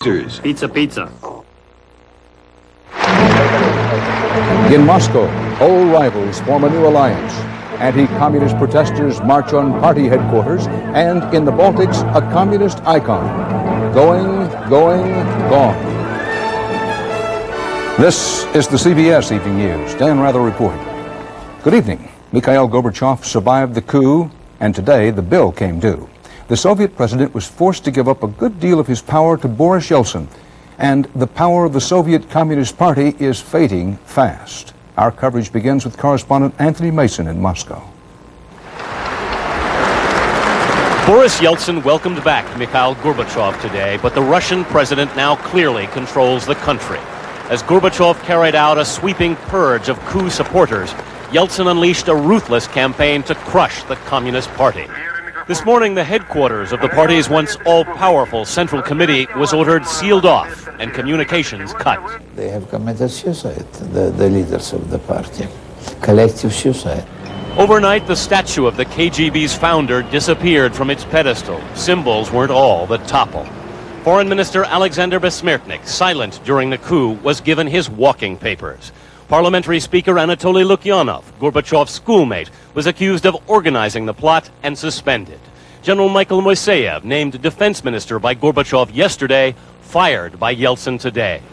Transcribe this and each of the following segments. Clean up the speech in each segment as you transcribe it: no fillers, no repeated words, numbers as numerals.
Pizza, pizza. In Moscow, old rivals form a new alliance. Anti-communist protesters march on party headquarters, and in the Baltics, a communist icon. Going, gone. This is the CBS Evening News. Dan Rather reporting. Good evening. Mikhail Gorbachev survived the coup, and today the bill came due. The Soviet president was forced to give up a good deal of his power to Boris Yeltsin, and the power of the Soviet Communist Party is fading fast. Our coverage begins with correspondent Anthony Mason in Moscow. Boris Yeltsin welcomed back Mikhail Gorbachev today, but the Russian president now clearly controls the country. As Gorbachev carried out a sweeping purge of coup supporters, Yeltsin unleashed a ruthless campaign to crush the Communist Party. This morning, the headquarters of the party's once all-powerful Central Committee was ordered sealed off and communications cut. They have committed suicide, the leaders of the party. Collective suicide. Overnight, the statue of the KGB's founder disappeared from its pedestal. Symbols weren't all that topple. Foreign Minister Alexander Besmertnik, silent during the coup, was given his walking papers. Parliamentary Speaker Anatoly Lukyanov, Gorbachev's schoolmate, was accused of organizing the plot and suspended. General Michael Moiseyev, named defense minister by Gorbachev yesterday, fired by Yeltsin today.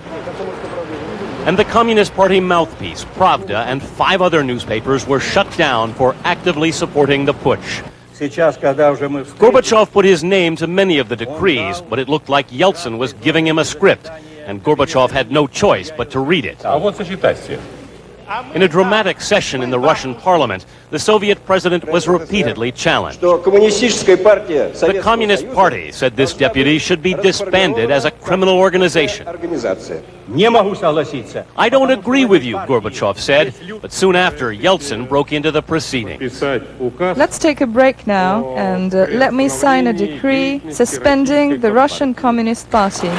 And the Communist Party mouthpiece, Pravda, and 5 other newspapers were shut down for actively supporting the putsch. Gorbachev put his name to many of the decrees, but it looked like Yeltsin was giving him a script, and Gorbachev had no choice but to read it. In a dramatic session in the Russian parliament, the Soviet president was repeatedly challenged. The Communist Party, said this deputy, should be disbanded as a criminal organization. I don't agree with you, Gorbachev said, but soon after, Yeltsin broke into the proceedings. Let's take a break now and let me sign a decree suspending the Russian Communist Party.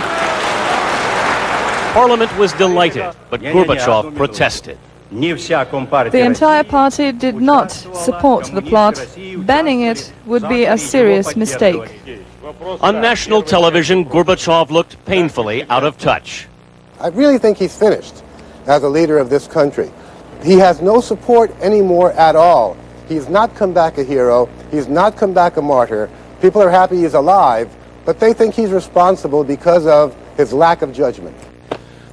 Parliament was delighted, but Gorbachev protested. The entire party did not support the plot. Banning it would be a serious mistake. On national television, Gorbachev looked painfully out of touch. I really think he's finished as a leader of this country. He has no support anymore at all. He's not come back a hero. He's not come back a martyr. People are happy he's alive, but they think he's responsible because of his lack of judgment.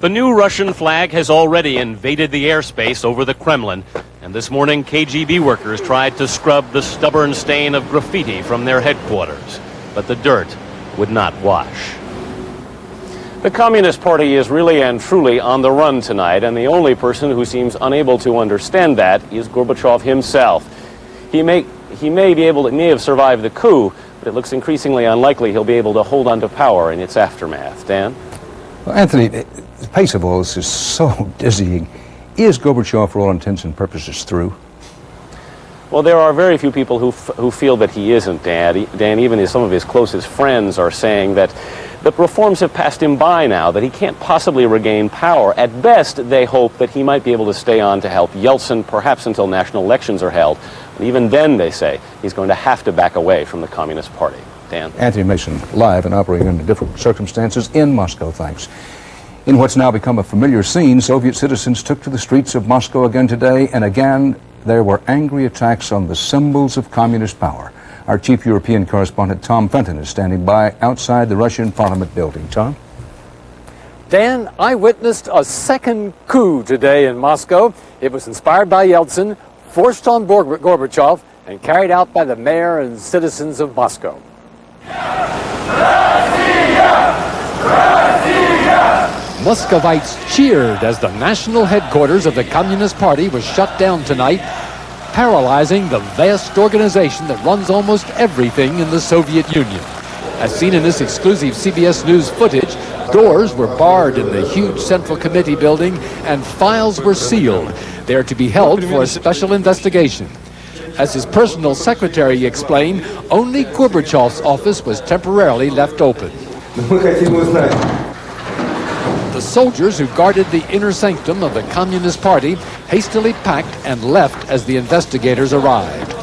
The new Russian flag has already invaded the airspace over the Kremlin, and this morning KGB workers tried to scrub the stubborn stain of graffiti from their headquarters, but the dirt would not wash. The Communist Party is really and truly on the run tonight, and the only person who seems unable to understand that is Gorbachev himself. He may have survived the coup, but it looks increasingly unlikely he'll be able to hold on to power in its aftermath. Dan? Well, Anthony, the pace of all this is so dizzying. Is Gorbachev, for all intents and purposes, through? Well, there are very few people who feel that he isn't, Dan. Even some of his closest friends are saying that the reforms have passed him by now, that he can't possibly regain power. At best, they hope that he might be able to stay on to help Yeltsin, perhaps until national elections are held. And even then, they say, he's going to have to back away from the Communist Party. Dan? Anthony Mason, live and operating under different circumstances in Moscow, thanks. In what's now become a familiar scene, Soviet citizens took to the streets of Moscow again today, and again there were angry attacks on the symbols of communist power. Our chief European correspondent, Tom Fenton, is standing by outside the Russian Parliament building. Tom? Dan, I witnessed a second coup today in Moscow. It was inspired by Yeltsin, forced on Gorbachev, and carried out by the mayor and citizens of Moscow. Muscovites cheered as the national headquarters of the Communist Party was shut down tonight, paralyzing the vast organization that runs almost everything in the Soviet Union. As seen in this exclusive CBS News footage, doors were barred in the huge Central Committee building and files were sealed. They are to be held for a special investigation. As his personal secretary explained, only Gorbachev's office was temporarily left open. The soldiers who guarded the inner sanctum of the Communist Party hastily packed and left as the investigators arrived.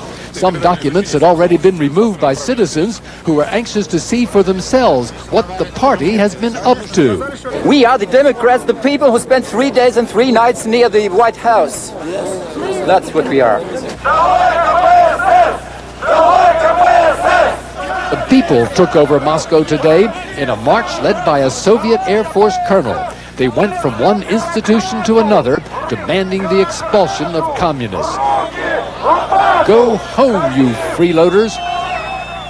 Some documents had already been removed by citizens who were anxious to see for themselves what the party has been up to. We are the Democrats, the people who spent 3 days and 3 nights near the White House. That's what we are. The people took over Moscow today in a march led by a Soviet Air Force colonel. They went from one institution to another, demanding the expulsion of communists. Go home, you freeloaders.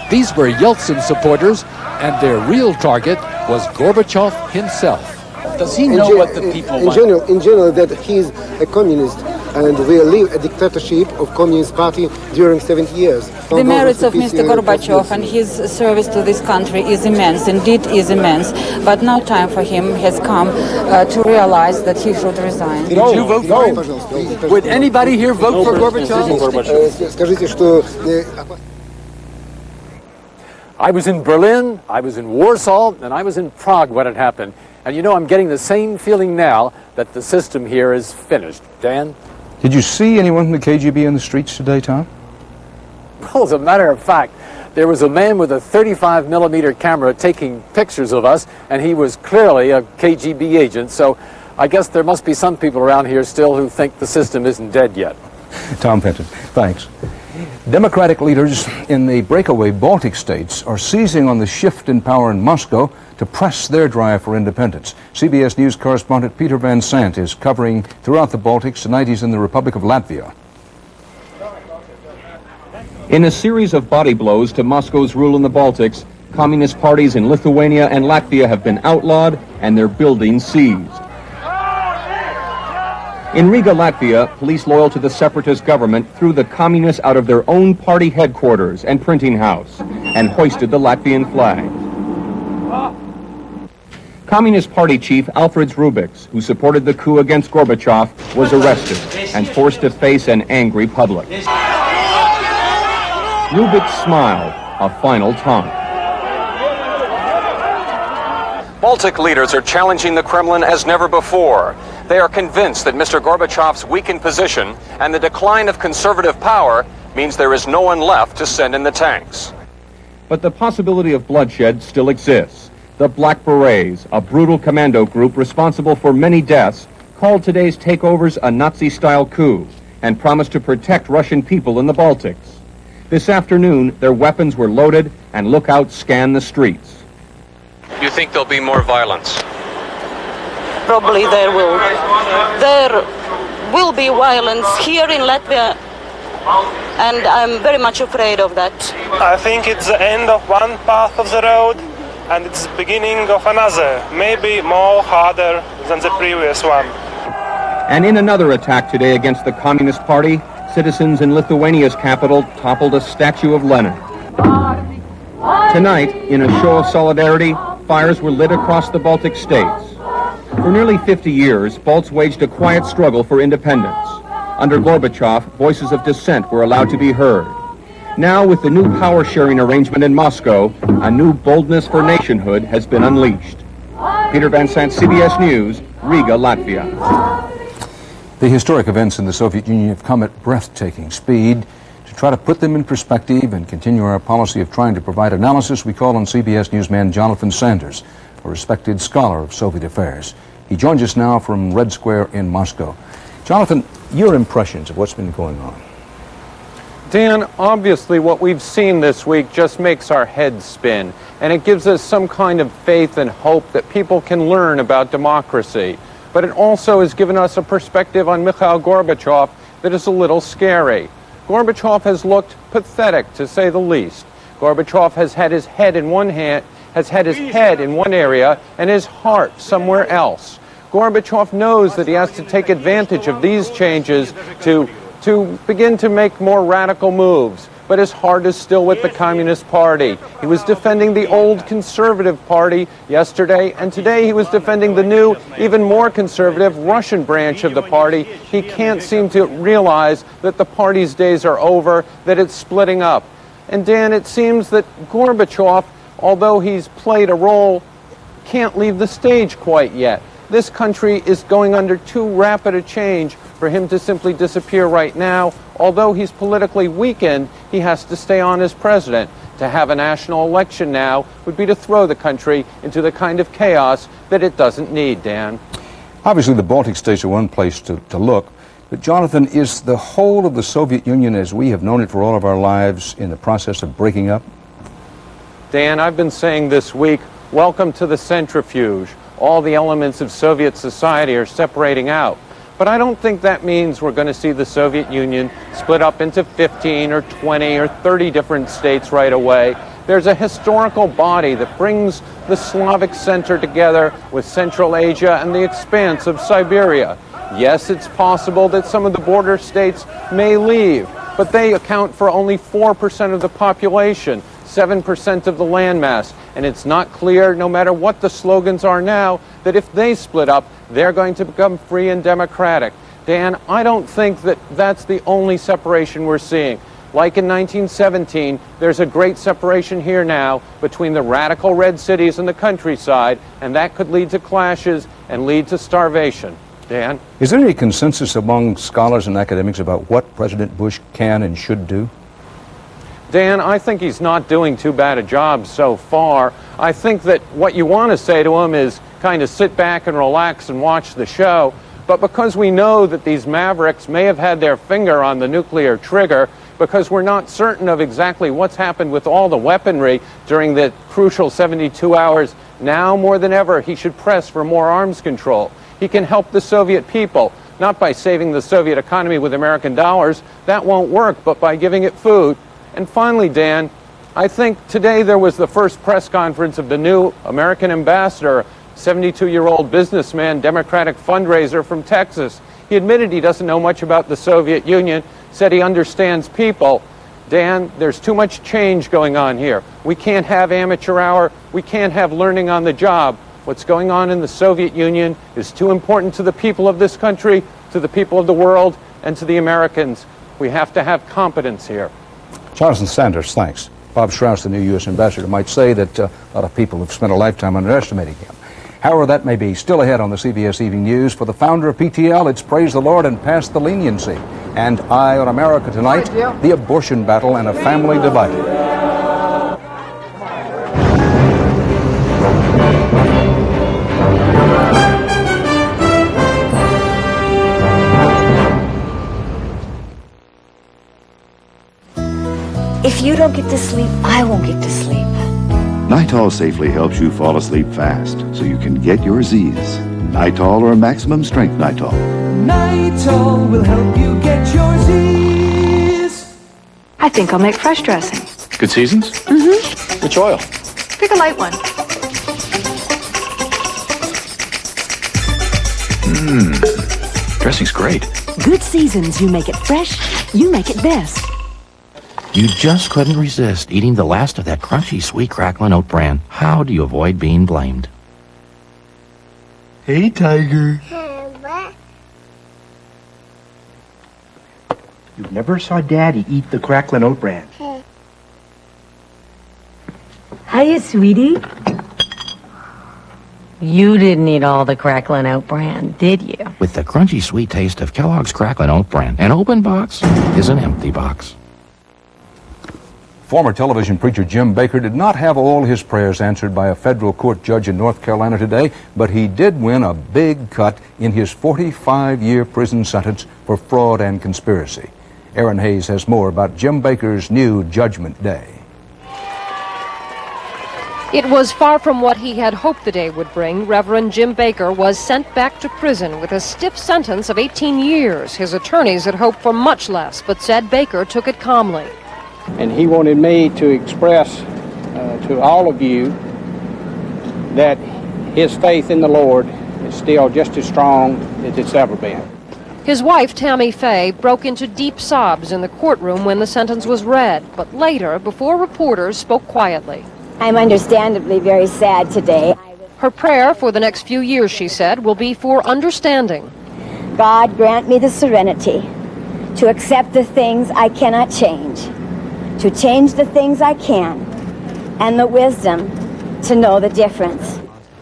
These were Yeltsin supporters, and their real target was Gorbachev himself. Does he know what the people want? In general, that he's a communist and will live a dictatorship of Communist Party during 70 years. The merits of Mr. Gorbachev and his service to this country is immense, indeed is immense. But now time for him has come to realize that he should resign. Did you vote for him? Would anybody here vote for Gorbachev? Скажите, что I was in Berlin, I was in Warsaw, and I was in Prague when it happened. And you know, I'm getting the same feeling now that the system here is finished. Dan? Did you see anyone from the KGB in the streets today, Tom? Well, as a matter of fact, there was a man with a 35mm camera taking pictures of us, and he was clearly a KGB agent, so I guess there must be some people around here still who think the system isn't dead yet. Tom Fenton, thanks. Democratic leaders in the breakaway Baltic states are seizing on the shift in power in Moscow to press their drive for independence. CBS News correspondent Peter Van Sant is covering throughout the Baltics. Tonight he's in the Republic of Latvia. In a series of body blows to Moscow's rule in the Baltics, communist parties in Lithuania and Latvia have been outlawed and their buildings seized. In Riga, Latvia, police loyal to the separatist government threw the communists out of their own party headquarters and printing house and hoisted the Latvian flag. Communist Party chief Alfred Rubiks, who supported the coup against Gorbachev, was arrested and forced to face an angry public. Rubiks smiled, a final taunt. Baltic leaders are challenging the Kremlin as never before. They are convinced that Mr. Gorbachev's weakened position and the decline of conservative power means there is no one left to send in the tanks. But the possibility of bloodshed still exists. The Black Berets, a brutal commando group responsible for many deaths, called today's takeovers a Nazi-style coup and promised to protect Russian people in the Baltics. This afternoon, their weapons were loaded and lookouts scanned the streets. You think there'll be more violence? Probably there will be violence here in Latvia, and I'm very much afraid of that. I think it's the end of one path of the road and it's the beginning of another, maybe more harder than the previous one. And in another attack today against the Communist Party, citizens in Lithuania's capital toppled a statue of Lenin. Tonight, in a show of solidarity, fires were lit across the Baltic states. For nearly 50 years, Balts waged a quiet struggle for independence. Under Gorbachev, voices of dissent were allowed to be heard. Now, with the new power-sharing arrangement in Moscow, a new boldness for nationhood has been unleashed. Peter Van Sant, CBS News, Riga, Latvia. The historic events in the Soviet Union have come at breathtaking speed. To try to put them in perspective and continue our policy of trying to provide analysis, we call on CBS newsman Jonathan Sanders, a respected scholar of Soviet affairs. He joins us now from Red Square in Moscow. Jonathan, your impressions of what's been going on? Dan, obviously what we've seen this week just makes our heads spin, and it gives us some kind of faith and hope that people can learn about democracy. But it also has given us a perspective on Mikhail Gorbachev that is a little scary. Gorbachev has looked pathetic, to say the least. Gorbachev has had his head in one hand, has had his head in one area and his heart somewhere else. Gorbachev knows that he has to take advantage of these changes to begin to make more radical moves, but his heart is still with the Communist Party. He was defending the old conservative party yesterday, and today he was defending the new, even more conservative Russian branch of the party. He can't seem to realize that the party's days are over, that it's splitting up. And Dan, it seems that Gorbachev, although he's played a role, can't leave the stage quite yet. This country is going under too rapid a change for him to simply disappear right now. Although he's politically weakened, he has to stay on as president. To have a national election now would be to throw the country into the kind of chaos that it doesn't need, Dan. Obviously, the Baltic states are one place to look. But, Jonathan, is the whole of the Soviet Union as we have known it for all of our lives in the process of breaking up? Dan, I've been saying this week, welcome to the centrifuge. All the elements of Soviet society are separating out. But I don't think that means we're going to see the Soviet Union split up into 15 or 20 or 30 different states right away. There's a historical body that brings the Slavic center together with Central Asia and the expanse of Siberia. Yes, it's possible that some of the border states may leave, but they account for only 4% of the population, 7% of the landmass, and it's not clear, no matter what the slogans are now, that if they split up, they're going to become free and democratic. Dan, I don't think that that's the only separation we're seeing. Like in 1917, there's a great separation here now between the radical red cities and the countryside, and that could lead to clashes and lead to starvation. Dan? Is there any consensus among scholars and academics about what President Bush can and should do? Dan, I think he's not doing too bad a job so far. I think that what you want to say to him is kind of sit back and relax and watch the show. But because we know that these mavericks may have had their finger on the nuclear trigger, because we're not certain of exactly what's happened with all the weaponry during the crucial 72 hours, now more than ever he should press for more arms control. He can help the Soviet people, not by saving the Soviet economy with American dollars, that won't work, but by giving it food. And finally, Dan, I think today there was the first press conference of the new American ambassador, 72-year-old businessman, Democratic fundraiser from Texas. He admitted he doesn't know much about the Soviet Union, said he understands people. Dan, there's too much change going on here. We can't have amateur hour. We can't have learning on the job. What's going on in the Soviet Union is too important to the people of this country, to the people of the world, and to the Americans. We have to have competence here. Jonathan Sanders, thanks. Bob Strauss, the new U.S. ambassador, might say that a lot of people have spent a lifetime underestimating him. However that may be, still ahead on the CBS Evening News, for the founder of PTL, it's praise the Lord and pass the leniency. And Eye on America tonight, the abortion battle and a family divided. If you don't get to sleep, I won't get to sleep. Nitol safely helps you fall asleep fast, so you can get your Z's. Nitol or maximum strength Nitol. Nitol will help you get your Z's. I think I'll make fresh dressing. Good seasons? Mm-hmm. Which oil? Pick a light one. Dressing's great. Good seasons, you make it fresh, you make it best. You just couldn't resist eating the last of that crunchy, sweet crackling oat bran. How do you avoid being blamed? Hey, Tiger. You never saw Daddy eat the crackling oat bran. Hiya, sweetie. You didn't eat all the crackling oat bran, did you? With the crunchy, sweet taste of Kellogg's crackling oat bran, an open box is an empty box. Former television preacher Jim Bakker did not have all his prayers answered by a federal court judge in North Carolina today, but he did win a big cut in his 45-year prison sentence for fraud and conspiracy. Aaron Hayes has more about Jim Bakker's new Judgment Day. It was far from what he had hoped the day would bring. Reverend Jim Bakker was sent back to prison with a stiff sentence of 18 years. His attorneys had hoped for much less, but said Bakker took it calmly. And he wanted me to express to all of you that his faith in the Lord is still just as strong as it's ever been. His wife, Tammy Faye, broke into deep sobs in the courtroom when the sentence was read, but later, before reporters, spoke quietly. I'm understandably very sad today. Her prayer for the next few years, she said, will be for understanding. God grant me the serenity to accept the things I cannot change, to change the things I can, and the wisdom to know the difference.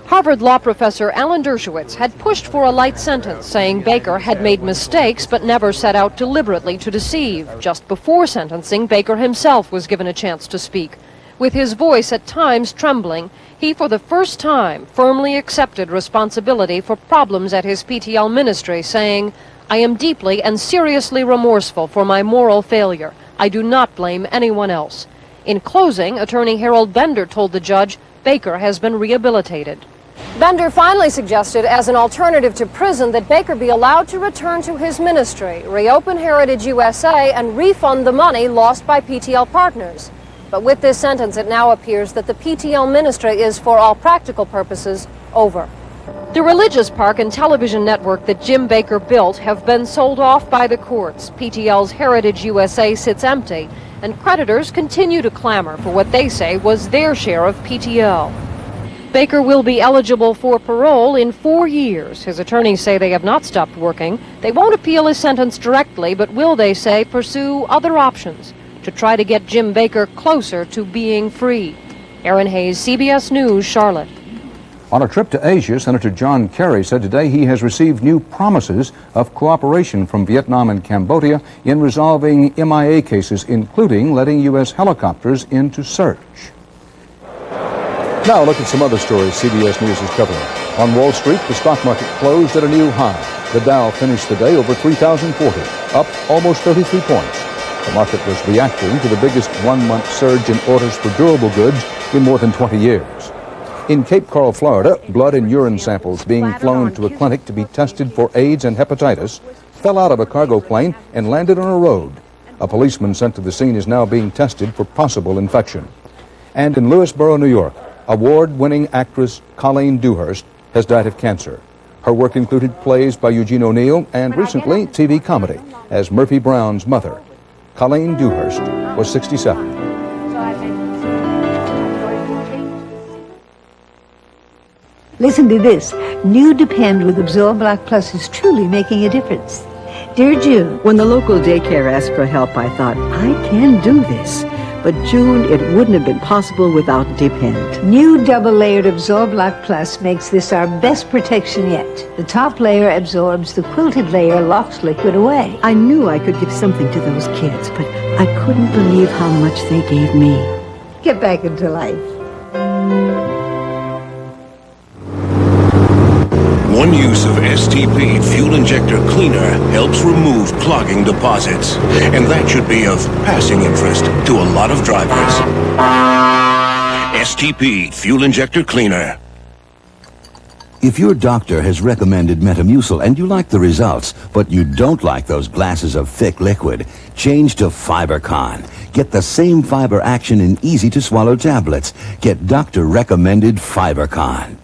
Harvard law professor Alan Dershowitz had pushed for a light sentence, saying Baker had made mistakes but never set out deliberately to deceive. Just before sentencing, Baker himself was given a chance to speak. With his voice at times trembling, he for the first time firmly accepted responsibility for problems at his PTL ministry, saying, "I am deeply and seriously remorseful for my moral failure. I do not blame anyone else." In closing, attorney Harold Bender told the judge Baker has been rehabilitated. Bender finally suggested, as an alternative to prison, that Baker be allowed to return to his ministry, reopen Heritage USA, and refund the money lost by PTL partners. But with this sentence, it now appears that the PTL ministry is, for all practical purposes, over. The religious park and television network that Jim Baker built have been sold off by the courts. PTL's Heritage USA sits empty, and creditors continue to clamor for what they say was their share of PTL. Baker will be eligible for parole in 4 years. His attorneys say they have not stopped working. They won't appeal his sentence directly, but will, they say, pursue other options to try to get Jim Baker closer to being free. Aaron Hayes, CBS News, Charlotte. On a trip to Asia, Senator John Kerry said today he has received new promises of cooperation from Vietnam and Cambodia in resolving MIA cases, including letting U.S. helicopters in to search. Now look at some other stories CBS News is covering. On Wall Street, the stock market closed at a new high. The Dow finished the day over 3,040, up almost 33 points. The market was reacting to the biggest one-month surge in orders for durable goods in more than 20 years. In Cape Coral, Florida, blood and urine samples being flown to a clinic to be tested for AIDS and hepatitis fell out of a cargo plane and landed on a road. A policeman sent to the scene is now being tested for possible infection. And in Lewisboro, New York, award-winning actress Colleen Dewhurst has died of cancer. Her work included plays by Eugene O'Neill and recently TV comedy as Murphy Brown's mother. Colleen Dewhurst was 67. Listen to this. New Depend with Absorb Black Plus is truly making a difference. Dear June, when the local daycare asked for help, I thought, I can do this. But June, it wouldn't have been possible without Depend. New double-layered Absorb Black Plus makes this our best protection yet. The top layer absorbs, the quilted layer locks liquid away. I knew I could give something to those kids, but I couldn't believe how much they gave me. Get back into life. One use of STP fuel injector cleaner helps remove clogging deposits, and that should be of passing interest to a lot of drivers. STP fuel injector cleaner. If your doctor has recommended Metamucil and you like the results, but you don't like those glasses of thick liquid, change to FiberCon. Get the same fiber action in easy-to-swallow tablets. Get doctor-recommended FiberCon.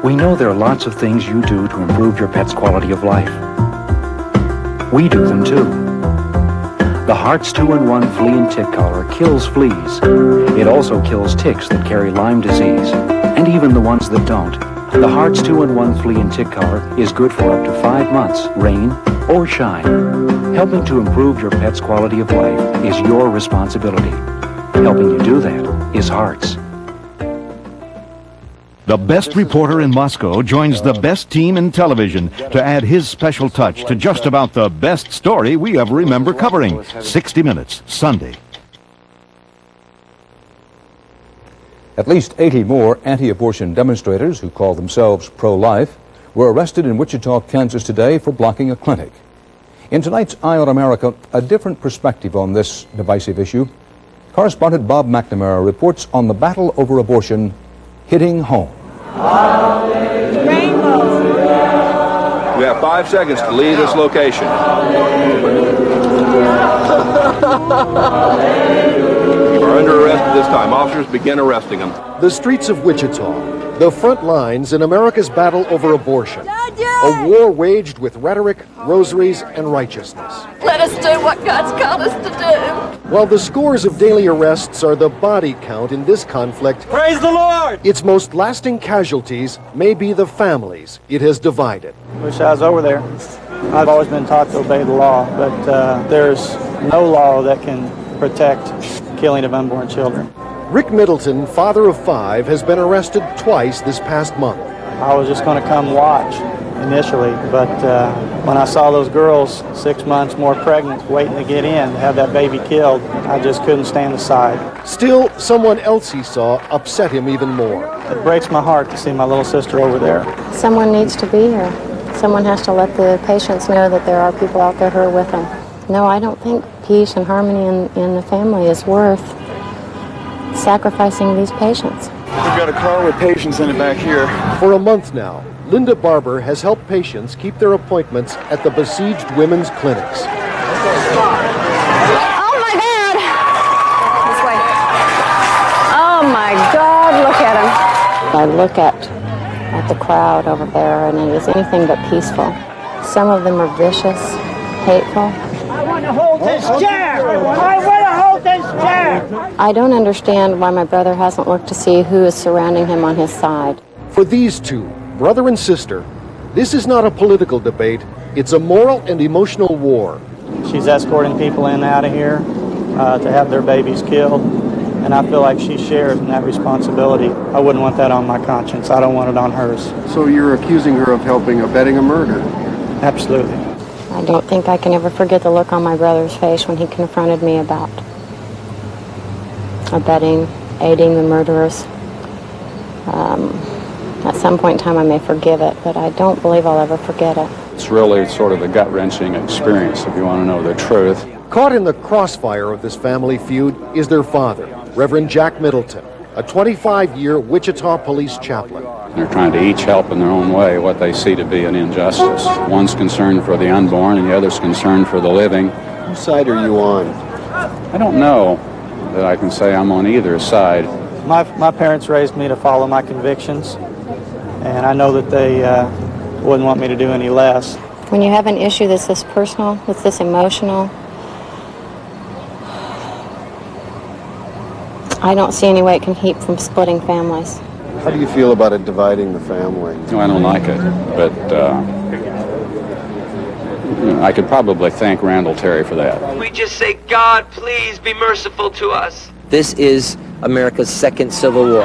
We know there are lots of things you do to improve your pet's quality of life. We do them too. The Hearts 2-in-1 Flea and Tick Collar kills fleas. It also kills ticks that carry Lyme disease, and even the ones that don't. The Hearts 2-in-1 Flea and Tick Collar is good for up to 5 months, rain or shine. Helping to improve your pet's quality of life is your responsibility. Helping you do that is Hearts. The best reporter in Moscow joins the best team in television to add his special touch to just about the best story we ever remember covering. 60 Minutes, Sunday. At least 80 more anti-abortion demonstrators who call themselves pro-life were arrested in Wichita, Kansas today for blocking a clinic. In tonight's Eye on America, a different perspective on this divisive issue. Correspondent Bob McNamara reports on the battle over abortion hitting home. We have 5 seconds to leave this location. You are under arrest at this time. Officers, begin arresting them. The streets of Wichita, the front lines in America's battle over abortion. A war waged with rhetoric, rosaries, and righteousness. Let us do what God's called us to do. While the scores of daily arrests are the body count in this conflict, Praise the Lord! Its most lasting casualties may be the families it has divided. Wish I was over there. I've always been taught to obey the law, but there's no law that can protect killing of unborn children. Rick Middleton, father of 5, has been arrested twice this past month. I was just going to come watch initially, but when I saw those girls 6 months more pregnant waiting to get in, to have that baby killed, I just couldn't stand aside. Still, someone else he saw upset him even more. It breaks my heart to see my little sister over there. Someone needs to be here. Someone has to let the patients know that there are people out there who are with them. No, I don't think peace and harmony in the family is worth sacrificing these patients. We've got a car with patients in it back here. For a month now, Linda Barber has helped patients keep their appointments at the besieged women's clinics. Oh my God! This way. Oh my God, look at him. I look at the crowd over there and it is anything but peaceful. Some of them are vicious, hateful. I want to hold this chair! I want to hold this chair! I don't understand why my brother hasn't looked to see who is surrounding him on his side. For these two, brother and sister, this is not a political debate, it's a moral and emotional war. She's escorting people in and out of here to have their babies killed, and I feel like she shares in that responsibility. I wouldn't want that on my conscience. I don't want it on hers. So you're accusing her of abetting a murder? Absolutely. I don't think I can ever forget the look on my brother's face when he confronted me about aiding the murderers. At some point in time I may forgive it, but I don't believe I'll ever forget it. It's really sort of a gut-wrenching experience if you want to know the truth. Caught in the crossfire of this family feud is their father, Reverend Jack Middleton, a 25-year Wichita police chaplain. They're trying to each help in their own way what they see to be an injustice. One's concerned for the unborn and the other's concerned for the living. Whose side are you on? I don't know that I can say I'm on either side. My parents raised me to follow my convictions, and I know that they wouldn't want me to do any less. When you have an issue that's this personal, that's this emotional, I don't see any way it can keep from splitting families. How do you feel about it dividing the family? No, I don't like it, but I could probably thank Randall Terry for that. We just say, God, please be merciful to us. This is America's second civil war.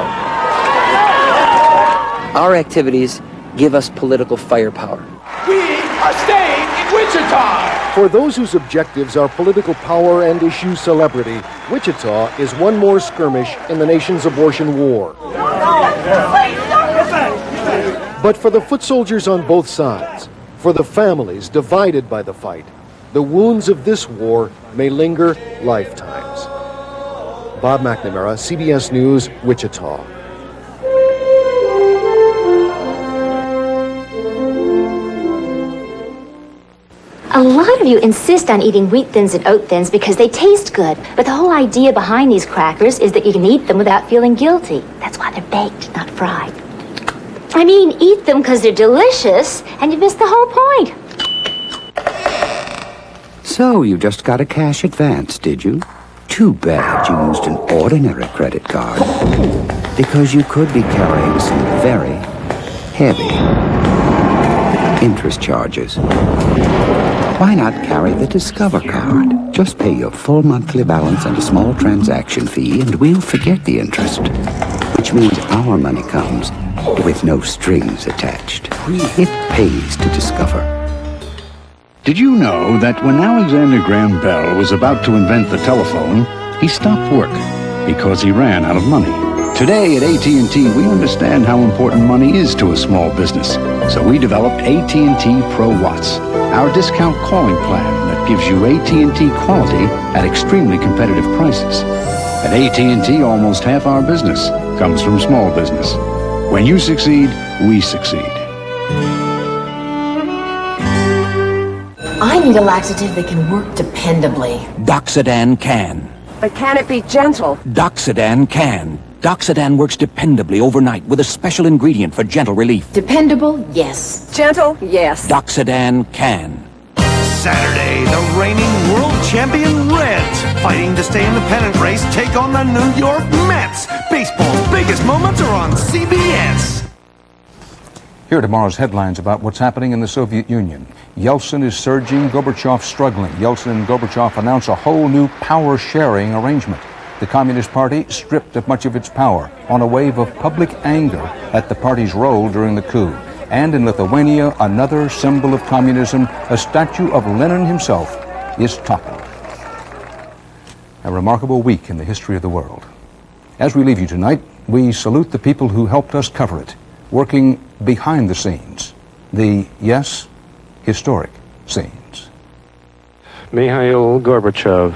Our activities give us political firepower. We are staying in Wichita! For those whose objectives are political power and issue celebrity, Wichita is one more skirmish in the nation's abortion war. But for the foot soldiers on both sides, for the families divided by the fight, the wounds of this war may linger lifetimes. Bob McNamara, CBS News, Wichita. A lot of you insist on eating wheat thins and oat thins because they taste good. But the whole idea behind these crackers is that you can eat them without feeling guilty. That's why they're baked, not fried. I mean, eat them because they're delicious, and you miss the whole point. So you just got a cash advance, did you? Too bad you used an ordinary credit card. Because you could be carrying some very heavy interest charges. Why not carry the Discover card? Just pay your full monthly balance and a small transaction fee, and we'll forget the interest. Which means our money comes with no strings attached. It pays to Discover. Did you know that when Alexander Graham Bell was about to invent the telephone, he stopped work because he ran out of money? Today at AT&T, we understand how important money is to a small business. So we developed AT&T Pro Watts, our discount calling plan that gives you AT&T quality at extremely competitive prices. At AT&T, almost half our business comes from small business. When you succeed, we succeed. I need a laxative that can work dependably. Doxadan can. But can it be gentle? Doxadan can. Doxadan works dependably overnight with a special ingredient for gentle relief. Dependable? Yes. Gentle? Yes. Doxadan can. Saturday, the reigning world champion Reds, fighting to stay in the pennant race, take on the New York Mets. Baseball's biggest moments are on CBS. Here are tomorrow's headlines about what's happening in the Soviet Union. Yeltsin is surging, Gorbachev struggling. Yeltsin and Gorbachev announce a whole new power-sharing arrangement. the Communist Party stripped of much of its power on a wave of public anger at the party's role during the coup. And in Lithuania, another symbol of communism, a statue of Lenin himself, is toppled. A remarkable week in the history of the world. As we leave you tonight, we salute the people who helped us cover it, working behind the scenes, the, yes, historic scenes. Mikhail Gorbachev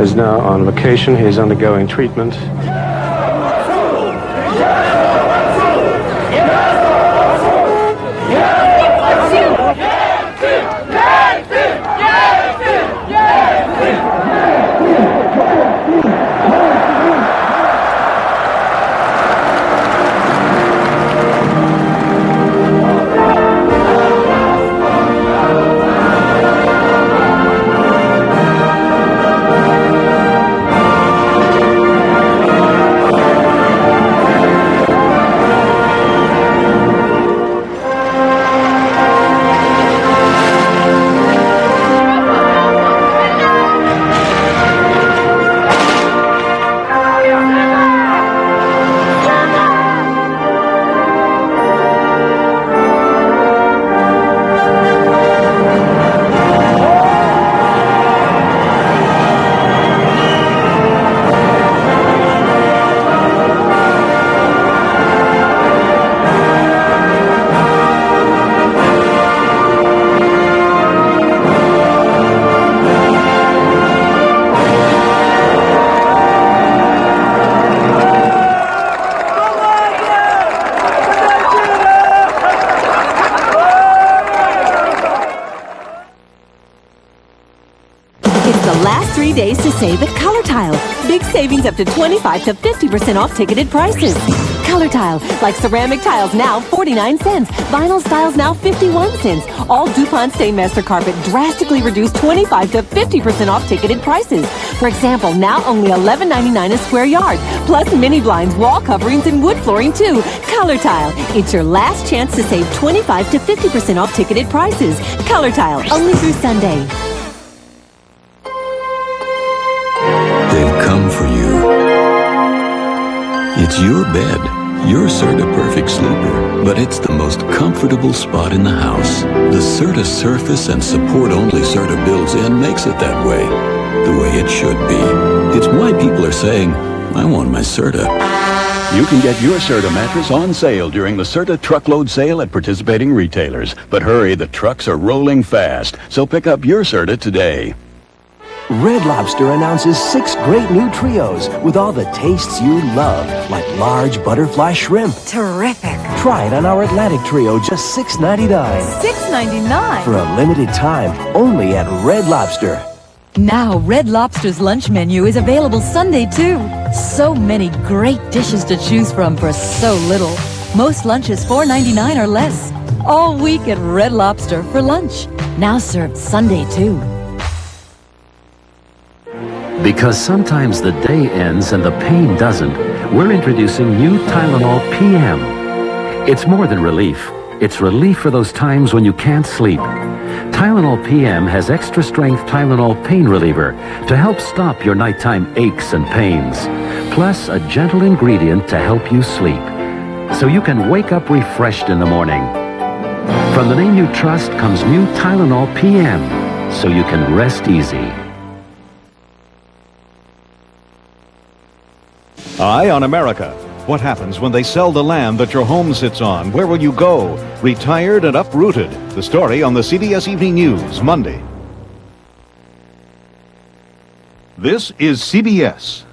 is now on vacation. He is undergoing treatment. Days to save at Color Tile. Big savings up to 25 to 50% off ticketed prices. Color Tile, like ceramic tiles now 49 cents. Vinyl styles now 51 cents. All DuPont Stainmaster carpet drastically reduced 25 to 50% off ticketed prices. For example, now only $11.99 a square yard. Plus mini blinds, wall coverings, and wood flooring too. Color Tile. It's your last chance to save 25 to 50% off ticketed prices. Color Tile, only through Sunday. They've come for you. It's your bed, your Serta Perfect Sleeper, but it's the most comfortable spot in the house. The Serta surface and support-only Serta builds in makes it that way, the way it should be. It's why people are saying, I want my Serta. You can get your Serta mattress on sale during the Serta truckload sale at participating retailers. But hurry, the trucks are rolling fast, so pick up your Serta today. Red Lobster announces 6 great new trios with all the tastes you love, like large butterfly shrimp. Terrific. Try it on our Atlantic Trio, just $6.99. $6.99? For a limited time, only at Red Lobster. Now, Red Lobster's lunch menu is available Sunday, too. So many great dishes to choose from for so little. Most lunches $4.99 or less. All week at Red Lobster for lunch. Now served Sunday, too. Because sometimes the day ends and the pain doesn't, we're introducing new Tylenol PM. It's more than relief. It's relief for those times when you can't sleep. Tylenol PM has extra-strength Tylenol pain reliever to help stop your nighttime aches and pains, plus a gentle ingredient to help you sleep, so you can wake up refreshed in the morning. From the name you trust comes new Tylenol PM, so you can rest easy. Eye on America. What happens when they sell the land that your home sits on? Where will you go? Retired and uprooted. The story on the CBS Evening News, Monday. This is CBS.